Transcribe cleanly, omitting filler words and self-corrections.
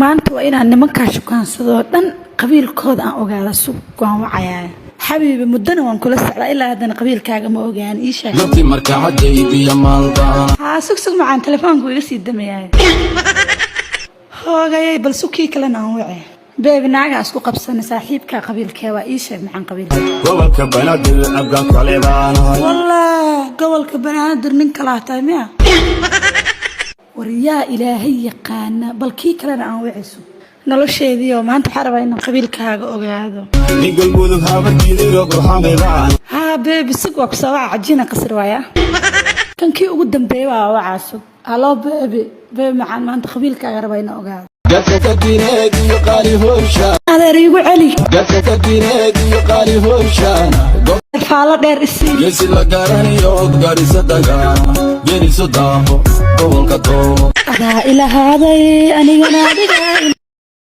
maanta waa inaan nimankaa shukaansado dhan qabiilkooda aan ogaada suuq waan wacayaa حبيبي مدنا وانكل سعلا إلا هذا قبيل كاغم أوجان إيش نبتي مركا عجيبي يا مالبا سوق معان تلفونك ويرسي الدمية هو جاي بل سوكي كلنا وعي بيبي ناقة أسكو قبصنا صاحبك قبيل كوا إيش معان قبيل قبل كبنادر أبقى طالبان والله قبل كبنادر ننكلا تامية وريا إلهي قانا بل كي كلنا وعيسو nolosheedii oo maanta xaraba in qabiilkaaga ogaado nigol mudug habarkiidiga qurxameedaan ha beebi sig waa ku soo caajina qasir waaya kan kii ugu dambeeyay waa wacaaso alo beebi macaan maanta qabiilkaaga raba in ogaado dadka diineed iyo qaali hoorsha adeer igu celi dadka diineed iyo qaali hoorsha faalo dheer isii geesi la garanayo garisa daga geriso daaqo gobolka doobo adaa ilaahaday anigana adiga